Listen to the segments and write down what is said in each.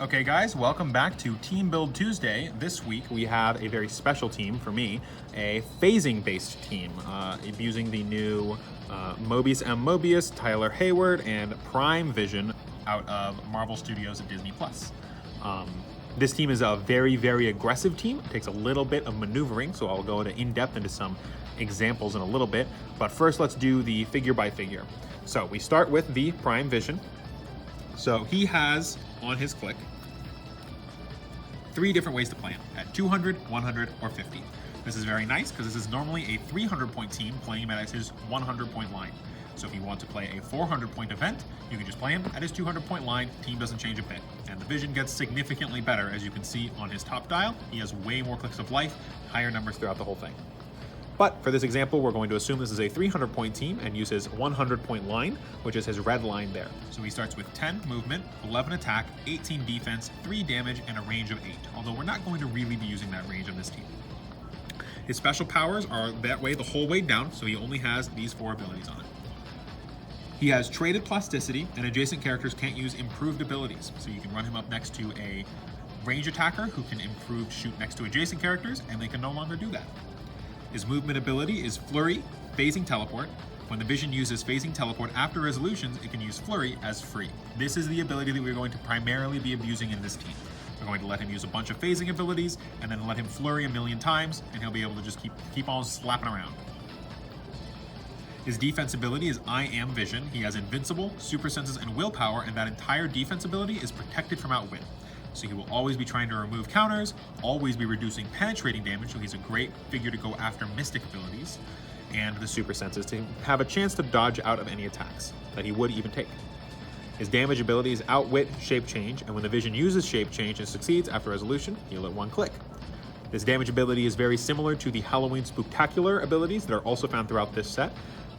Okay guys, welcome back to Team Build Tuesday. This week we have a very special team for me, a phasing based team, using the new Mobius M Mobius, Tyler Hayward, and Prime Vision out of Marvel Studios and Disney+. This team is a very, very aggressive team. It takes a little bit of maneuvering, so I'll go in-depth into some examples in a little bit. But first, let's do the figure by figure. So we start with the Prime Vision. So he has on his Clix 3 different ways to play him, at 200, 100, or 50. This is very nice because this is normally a 300-point team playing him at his 100-point line. So if you want to play a 400-point event, you can just play him at his 200-point line. Team doesn't change a bit. And the vision gets significantly better, as you can see on his top dial. He has way more Clix of life, higher numbers throughout the whole thing. But for this example, we're going to assume this is a 300-point team and use his 100-point line, which is his red line there. So he starts with 10 movement, 11 attack, 18 defense, 3 damage, and a range of 8. Although we're not going to really be using that range on this team. His special powers are that way the whole way down, so he only has these 4 abilities on it. He has traded plasticity, and adjacent characters can't use improved abilities. So you can run him up next to a range attacker who can improve shoot next to adjacent characters, and they can no longer do that. His movement ability is Flurry, Phasing Teleport. When the Vision uses Phasing Teleport after resolutions, it can use Flurry as free. This is the ability that we're going to primarily be abusing in this team. We're going to let him use a bunch of phasing abilities, and then let him Flurry a million times, and he'll be able to just keep on slapping around. His defense ability is I Am Vision. He has Invincible, Super Senses, and Willpower, and that entire defense ability is protected from Outwit. So he will always be trying to remove counters, always be reducing penetrating damage, so he's a great figure to go after mystic abilities, and the Super Senses to have a chance to dodge out of any attacks that he would even take. His damage ability is Outwit, Shape Change, and when the Vision uses Shape Change and succeeds after resolution, he'll at 1 click. This damage ability is very similar to the Halloween Spooktacular abilities that are also found throughout this set,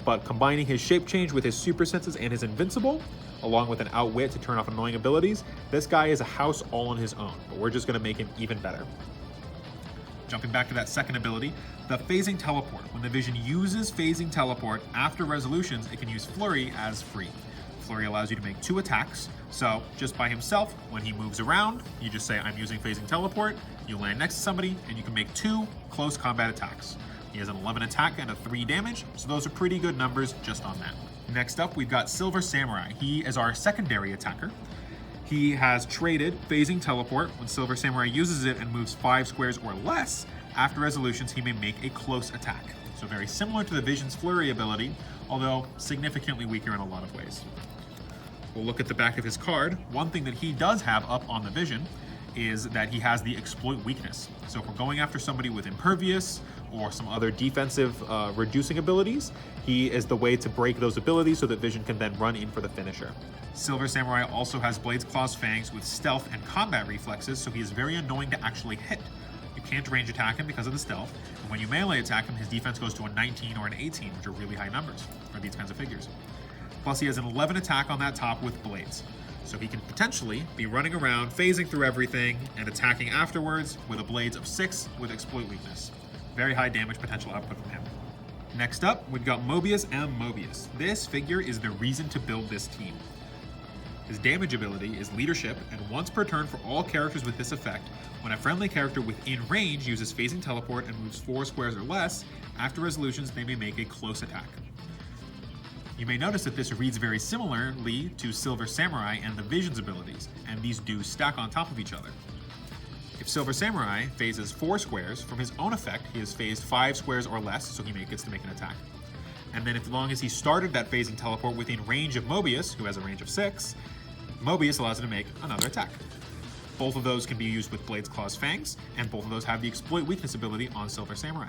but combining his Shape Change with his Super Senses and his Invincible, along with an Outwit to turn off annoying abilities, this guy is a house all on his own, but we're just going to make him even better. Jumping back to that second ability, the Phasing Teleport. When the Vision uses Phasing Teleport after resolutions, it can use Flurry as free. Flurry allows you to make 2 attacks, so just by himself, when he moves around, you just say, I'm using Phasing Teleport, you land next to somebody, and you can make 2 close combat attacks. He has an 11 attack and a 3 damage, so those are pretty good numbers just on that. Next up, we've got Silver Samurai. He is our secondary attacker. He has traded Phasing Teleport. When Silver Samurai uses it and moves 5 squares or less, after resolutions, he may make a close attack. So very similar to the Vision's Flurry ability, although significantly weaker in a lot of ways. We'll look at the back of his card. One thing that he does have up on the Vision is that he has the Exploit weakness. So if we're going after somebody with Impervious or some other defensive reducing abilities, he is the way to break those abilities so that Vision can then run in for the finisher. Silver Samurai also has Blades, Claws, Fangs with stealth and combat reflexes, so he is very annoying to actually hit. You can't range attack him because of the stealth, and when you melee attack him, his defense goes to a 19 or an 18, which are really high numbers for these kinds of figures. Plus he has an 11 attack on that top with Blades. So he can potentially be running around, phasing through everything, and attacking afterwards with a Blades of 6 with Exploit weakness. Very high damage potential output from him. Next up, we've got Mobius M Mobius. This figure is the reason to build this team. His damage ability is Leadership, and once per turn for all characters with this effect, when a friendly character within range uses Phasing Teleport and moves 4 squares or less, after resolutions they may make a close attack. You may notice that this reads very similarly to Silver Samurai and the Vision's abilities, and these do stack on top of each other. If Silver Samurai phases 4 squares, from his own effect, he has phased 5 squares or less, so he gets to make an attack. And then as long as he started that Phasing Teleport within range of Mobius, who has a range of 6, Mobius allows him to make another attack. Both of those can be used with Blades, Claws, Fangs, and both of those have the Exploit weakness ability on Silver Samurai.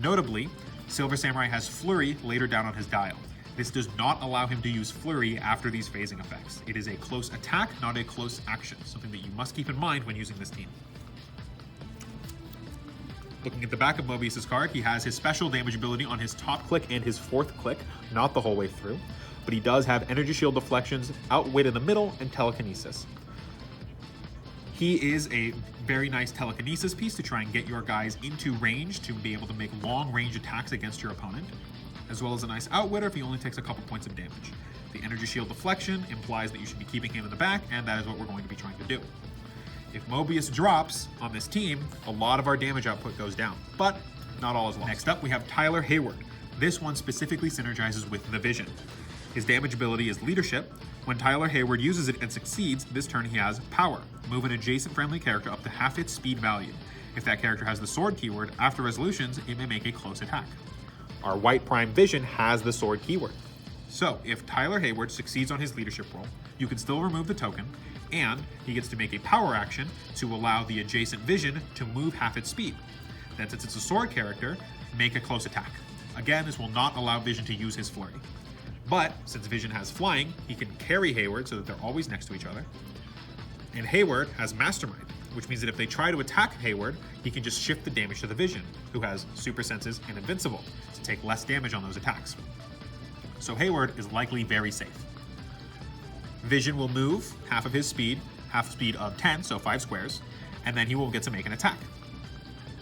Notably, Silver Samurai has Flurry later down on his dial. This does not allow him to use Flurry after these phasing effects. It is a close attack, not a close action, something that you must keep in mind when using this team. Looking at the back of Mobius' card, he has his special damage ability on his top Clix and his 4th Clix, not the whole way through, but he does have Energy Shield deflections, Outwit in the middle, and Telekinesis. He is a very nice telekinesis piece to try and get your guys into range to be able to make long range attacks against your opponent, as well as a nice outwitter if he only takes a couple points of damage. The energy shield deflection implies that you should be keeping him in the back, and that is what we're going to be trying to do. If Mobius drops on this team, a lot of our damage output goes down, but not all is lost. Next up, we have Tyler Hayward. This one specifically synergizes with the Vision. His damage ability is Leadership. When Tyler Hayward uses it and succeeds, this turn he has Power. Move an adjacent friendly character up to half its speed value. If that character has the Sword keyword, after resolutions, it may make a close attack. Our White Prime Vision has the Sword keyword. So, if Tyler Hayward succeeds on his Leadership roll, you can still remove the token, and he gets to make a Power action to allow the adjacent Vision to move half its speed. Then, since it's a Sword character, make a close attack. Again, this will not allow Vision to use his Flurry. But, since Vision has flying, he can carry Hayward so that they're always next to each other. And Hayward has Mastermind, which means that if they try to attack Hayward, he can just shift the damage to the Vision, who has Super Senses and Invincible, to take less damage on those attacks. So Hayward is likely very safe. Vision will move half of his speed, half speed of 10, so 5 squares, and then he will get to make an attack.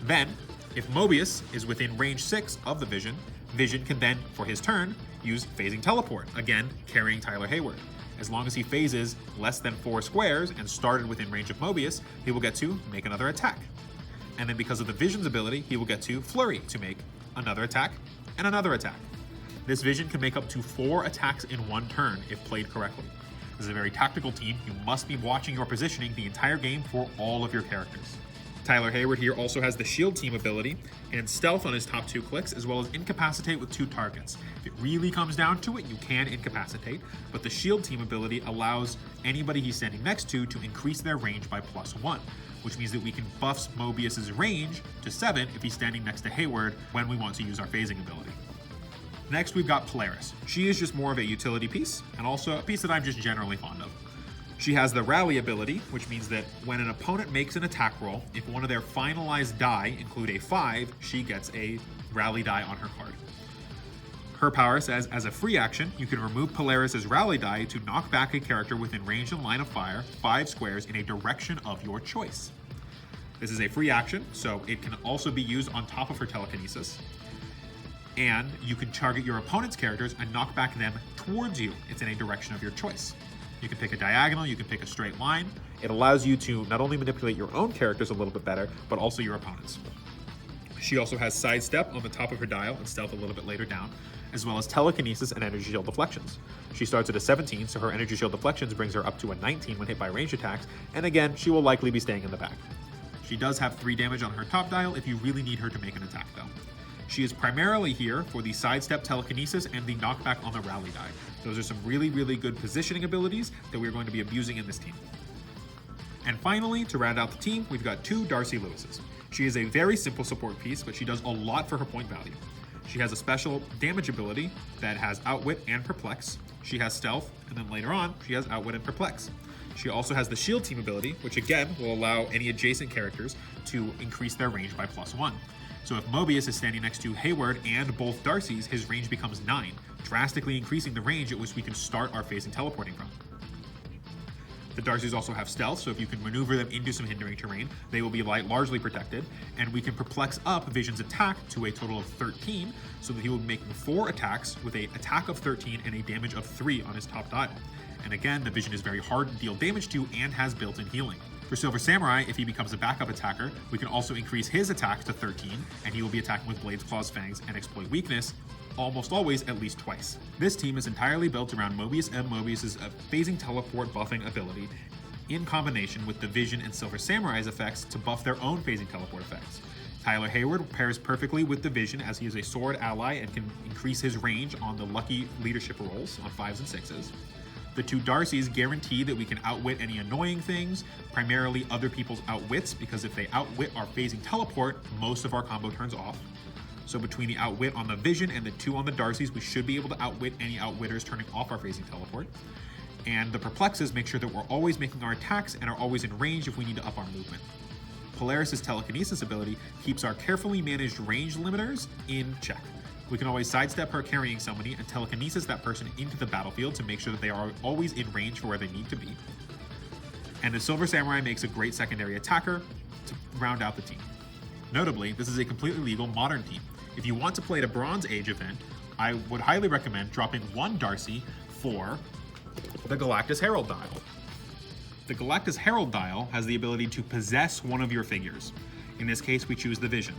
Then, if Mobius is within range 6 of the Vision, Vision can then, for his turn, use Phasing Teleport, again carrying Tyler Hayward. As long as he phases less than 4 squares and started within range of Mobius, he will get to make another attack. And then because of the Vision's ability, he will get to Flurry to make another attack and another attack. This Vision can make up to 4 attacks in one turn if played correctly. This is a very tactical team. You must be watching your positioning the entire game for all of your characters. Tyler Hayward here also has the Shield Team ability and Stealth on his top 2 Clix, as well as Incapacitate with 2 targets. If it really comes down to it, you can Incapacitate, but the Shield Team ability allows anybody he's standing next to increase their range by +1, which means that we can buff Mobius's range to 7 if he's standing next to Hayward when we want to use our phasing ability. Next, we've got Polaris. She is just more of a utility piece, and also a piece that I'm just generally fond of. She has the Rally ability, which means that when an opponent makes an attack roll, if one of their finalized die include a 5, she gets a Rally die on her card. Her power says, as a free action, you can remove Polaris's Rally die to knock back a character within range and line of fire 5 squares in a direction of your choice. This is a free action, so it can also be used on top of her telekinesis. And you can target your opponent's characters and knock back them towards you. It's in a direction of your choice. You can pick a diagonal, you can pick a straight line. It allows you to not only manipulate your own characters a little bit better, but also your opponents. She also has Sidestep on the top of her dial and Stealth a little bit later down, as well as Telekinesis and Energy Shield Deflections. She starts at a 17, so her Energy Shield Deflections brings her up to a 19 when hit by range attacks, and again, she will likely be staying in the back. She does have 3 damage on her top dial if you really need her to make an attack though. She is primarily here for the Sidestep, Telekinesis, and the knockback on the Rally die. Those are some really, really good positioning abilities that we're going to be abusing in this team. And finally, to round out the team, we've got 2 Darcy Lewises. She is a very simple support piece, but she does a lot for her point value. She has a special damage ability that has Outwit and Perplex. She has Stealth, and then later on, she has Outwit and Perplex. She also has the Shield Team ability, which again will allow any adjacent characters to increase their range by +1. So if Mobius is standing next to Hayward and both Darcy's, his range becomes 9, drastically increasing the range at which we can start our phasing teleporting from. The Darcys also have Stealth, so if you can maneuver them into some hindering terrain, they will be largely protected, and we can perplex up Vision's attack to a total of 13, so that he will be making 4 attacks with an attack of 13 and a damage of 3 on his top dial. And again, the Vision is very hard to deal damage to and has built-in healing. For Silver Samurai, if he becomes a backup attacker, we can also increase his attack to 13, and he will be attacking with Blades, Claws, Fangs, and Exploit Weakness, almost always at least twice. This team is entirely built around Mobius M. Mobius's phasing teleport buffing ability, in combination with the Vision and Silver Samurai's effects to buff their own phasing teleport effects. Tyler Hayward pairs perfectly with the Vision as he is a sword ally and can increase his range on the lucky leadership rolls on 5s and 6s. The 2 Darcys guarantee that we can outwit any annoying things, primarily other people's outwits, because if they outwit our phasing teleport, most of our combo turns off. So between the outwit on the Vision and the 2 on the Darcys, we should be able to outwit any outwitters turning off our phasing teleport. And the Perplexes make sure that we're always making our attacks and are always in range if we need to up our movement. Polaris' Telekinesis ability keeps our carefully managed range limiters in check. We can always sidestep her carrying somebody and telekinesis that person into the battlefield to make sure that they are always in range for where they need to be. And the Silver Samurai makes a great secondary attacker to round out the team. Notably, this is a completely legal modern team. If you want to play at a Bronze Age event, I would highly recommend dropping 1 Darcy for the Galactus Herald Dial. The Galactus Herald Dial has the ability to possess one of your figures. In this case, we choose the Vision.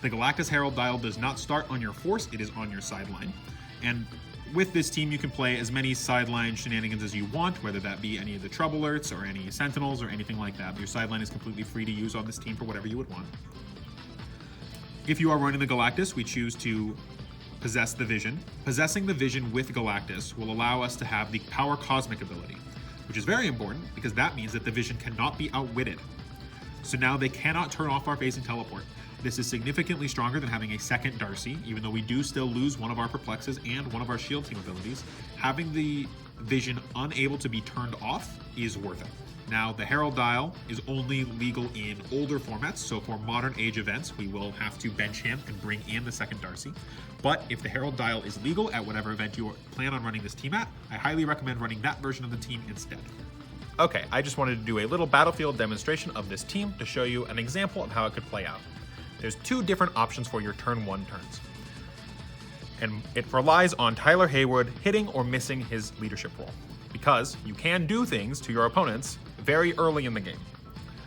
The Galactus Herald Dial does not start on your force, it is on your sideline. And with this team, you can play as many sideline shenanigans as you want, whether that be any of the Trouble Alerts or any Sentinels or anything like that. Your sideline is completely free to use on this team for whatever you would want. If you are running the Galactus, we choose to possess the Vision. Possessing the Vision with Galactus will allow us to have the Power Cosmic ability, which is very important because that means that the Vision cannot be outwitted. So now they cannot turn off our phasing teleport. This is significantly stronger than having a second Darcy, even though we do still lose one of our Perplexes and one of our Shield Team abilities. Having the Vision unable to be turned off is worth it. Now, the Herald Dial is only legal in older formats, so for modern age events, we will have to bench him and bring in the second Darcy. But if the Herald Dial is legal at whatever event you plan on running this team at, I highly recommend running that version of the team instead. Okay, I just wanted to do a little battlefield demonstration of this team to show you an example of how it could play out. There's two different options for your turn 1 turns. And it relies on Tyler Hayward hitting or missing his leadership role, because you can do things to your opponents very early in the game.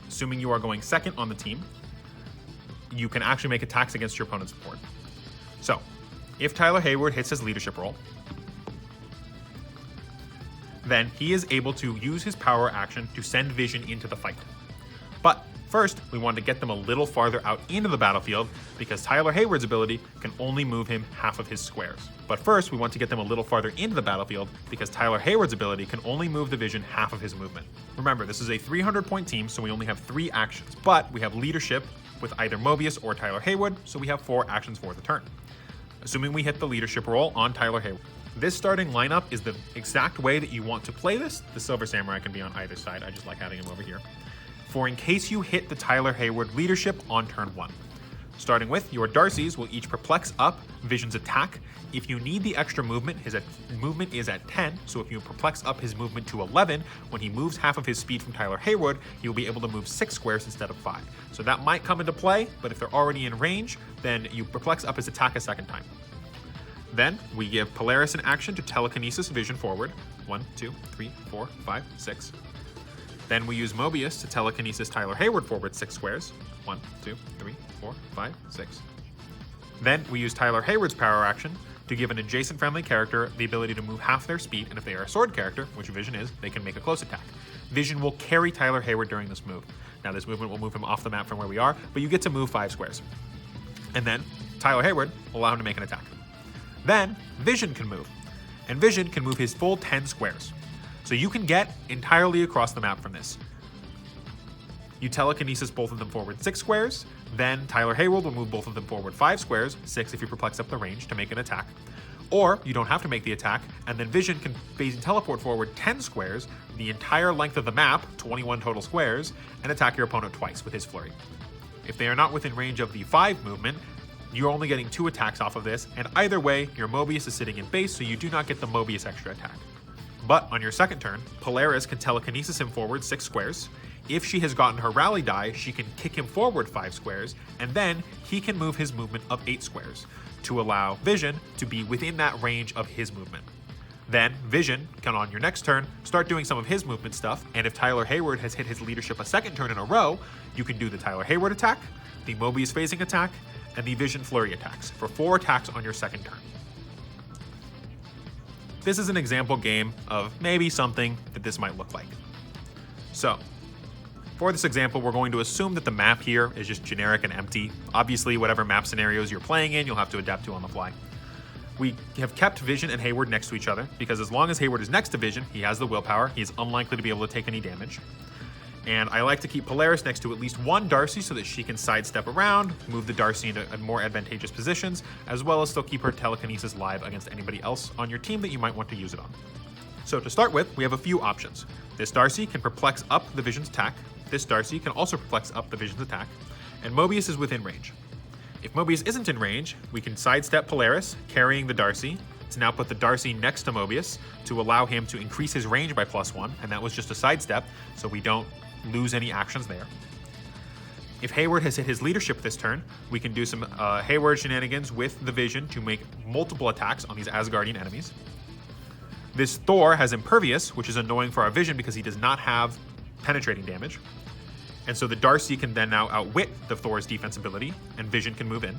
Assuming you are going second on the team, you can actually make attacks against your opponent's board. So, if Tyler Hayward hits his leadership role, then he is able to use his power action to send Vision into the fight. But first, we want to get them a little farther out into the battlefield because Tyler Hayward's ability can only move him half of his squares. But first, we want to get them a little farther into the battlefield because Tyler Hayward's ability can only move the Vision half of his movement. Remember, this is a 300-point team, so we only have 3 actions, but we have leadership with either Mobius or Tyler Hayward, so we have 4 actions for the turn. Assuming we hit the leadership roll on Tyler Hayward. This starting lineup is the exact way that you want to play this. The Silver Samurai can be on either side. I just like having him over here. For in case you hit the Tyler Hayward leadership on turn 1. Starting with, your Darcys will each perplex up Vision's attack. If you need the extra movement, his movement is at 10, so if you perplex up his movement to 11, when he moves half of his speed from Tyler Hayward, he will be able to move 6 squares instead of 5. So that might come into play, but if they're already in range, then you perplex up his attack a second time. Then, we give Polaris an action to telekinesis Vision forward. 1, 2, 3, 4, 5, 6. Then we use Mobius to telekinesis Tyler Hayward forward 6 squares. 1, 2, 3, 4, 5, 6. Then we use Tyler Hayward's power action to give an adjacent friendly character the ability to move half their speed, and if they are a sword character, which Vision is, they can make a close attack. Vision will carry Tyler Hayward during this move. Now this movement will move him off the map from where we are, but you get to move 5 squares. And then Tyler Hayward will allow him to make an attack. Then Vision can move, and Vision can move his full 10 squares. So you can get entirely across the map from this. You telekinesis both of them forward 6 squares, then Tyler Hayward will move both of them forward 5 squares, 6 if you perplex up the range to make an attack. Or you don't have to make the attack, and then Vision can phasing teleport forward 10 squares, the entire length of the map, 21 total squares, and attack your opponent twice with his flurry. If they are not within range of the 5 movement, you're only getting 2 attacks off of this, and either way, your Mobius is sitting in base, so you do not get the Mobius extra attack. But on your second turn, Polaris can telekinesis him forward 6 squares. If she has gotten her rally die, she can kick him forward 5 squares, and then he can move his movement of 8 squares to allow Vision to be within that range of his movement. Then Vision can, on your next turn, start doing some of his movement stuff, and if Tyler Hayward has hit his leadership a second turn in a row, you can do the Tyler Hayward attack, the Mobius phasing attack, and the Vision flurry attacks for 4 attacks on your second turn. This is an example game of maybe something that this might look like. So, for this example, we're going to assume that the map here is just generic and empty. Obviously, whatever map scenarios you're playing in, you'll have to adapt to on the fly. We have kept Vision and Hayward next to each other, because as long as Hayward is next to Vision, he has the willpower, he's unlikely to be able to take any damage. And I like to keep Polaris next to at least one Darcy so that she can sidestep around, move the Darcy into more advantageous positions, as well as still keep her telekinesis live against anybody else on your team that you might want to use it on. So to start with, we have a few options. This Darcy can perplex up the Vision's attack, this Darcy can also perplex up the Vision's attack, and Mobius is within range. If Mobius isn't in range, we can sidestep Polaris, carrying the Darcy, to now put the Darcy next to Mobius to allow him to increase his range by +1, and that was just a sidestep, so we don't lose any actions there. If Hayward has hit his leadership this turn, we can do some Hayward shenanigans with the Vision to make multiple attacks on these Asgardian enemies. This Thor has Impervious, which is annoying for our Vision because he does not have penetrating damage. And so the Darcy can then now outwit the Thor's defense ability, and Vision can move in.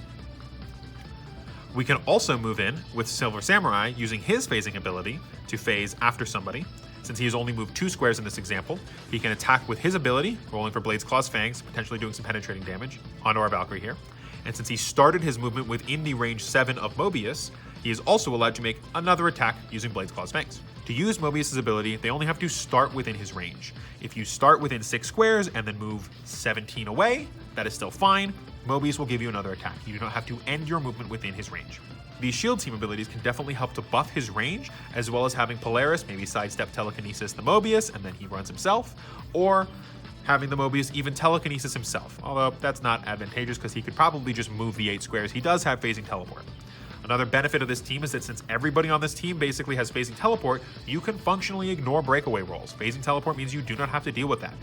We can also move in with Silver Samurai using his phasing ability to phase after somebody. Since he has only moved 2 squares in this example, he can attack with his ability, rolling for Blades, Claws, Fangs, potentially doing some penetrating damage onto our Valkyrie here. And since he started his movement within the range 7 of Mobius, he is also allowed to make another attack using Blades, Claws, Fangs. To use Mobius' ability, they only have to start within his range. If you start within 6 squares and then move 17 away, that is still fine. Mobius will give you another attack. You do not have to end your movement within his range. These shield team abilities can definitely help to buff his range, as well as having Polaris maybe sidestep telekinesis the Mobius and then he runs himself, or having the Mobius even telekinesis himself, although that's not advantageous because he could probably just move the 8 squares. He does have phasing teleport. Another benefit of this team is that since everybody on this team basically has phasing teleport, you can functionally ignore breakaway rolls. Phasing teleport means you do not have to deal with that.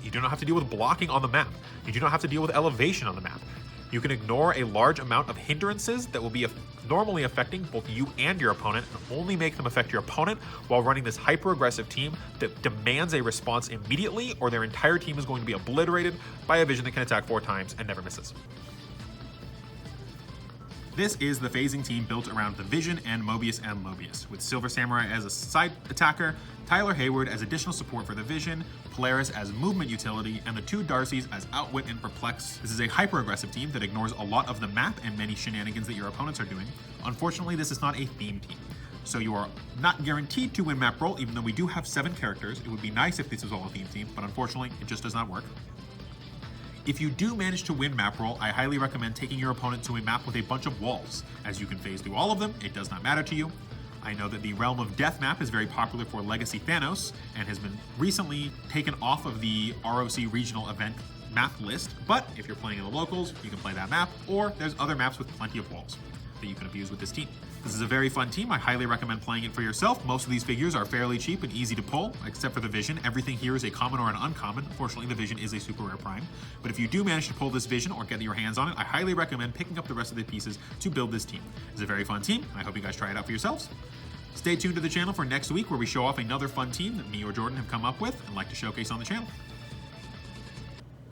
You do not have to deal with blocking on the map. You do not have to deal with elevation on the map. You can ignore a large amount of hindrances that will be normally affecting both you and your opponent, and only make them affect your opponent while running this hyper-aggressive team that demands a response immediately, or their entire team is going to be obliterated by a Vision that can attack 4 times and never misses. This is the phasing team built around the Vision and Mobius M Mobius, with Silver Samurai as a side attacker, Tyler Hayward as additional support for the Vision, Polaris as movement utility, and the 2 Darcys as outwit and perplex. This is a hyper-aggressive team that ignores a lot of the map and many shenanigans that your opponents are doing. Unfortunately, this is not a theme team, so you are not guaranteed to win map roll, even though we do have 7 characters. It would be nice if this was all a theme team, but unfortunately, it just does not work. If you do manage to win map roll, I highly recommend taking your opponent to a map with a bunch of walls, as you can phase through all of them. It does not matter to you. I know that the Realm of Death map is very popular for Legacy Thanos and has been recently taken off of the ROC regional event map list, but if you're playing in the locals, you can play that map, or there's other maps with plenty of walls that you can abuse with this team. This is a very fun team. I highly recommend playing it for yourself. Most of these figures are fairly cheap and easy to pull, except for the Vision. Everything here is a common or an uncommon. Unfortunately, the Vision is a super rare prime. But if you do manage to pull this Vision or get your hands on it, I highly recommend picking up the rest of the pieces to build this team. It's a very fun team. I hope you guys try it out for yourselves. Stay tuned to the channel for next week, where we show off another fun team that me or Jordan have come up with and like to showcase on the channel.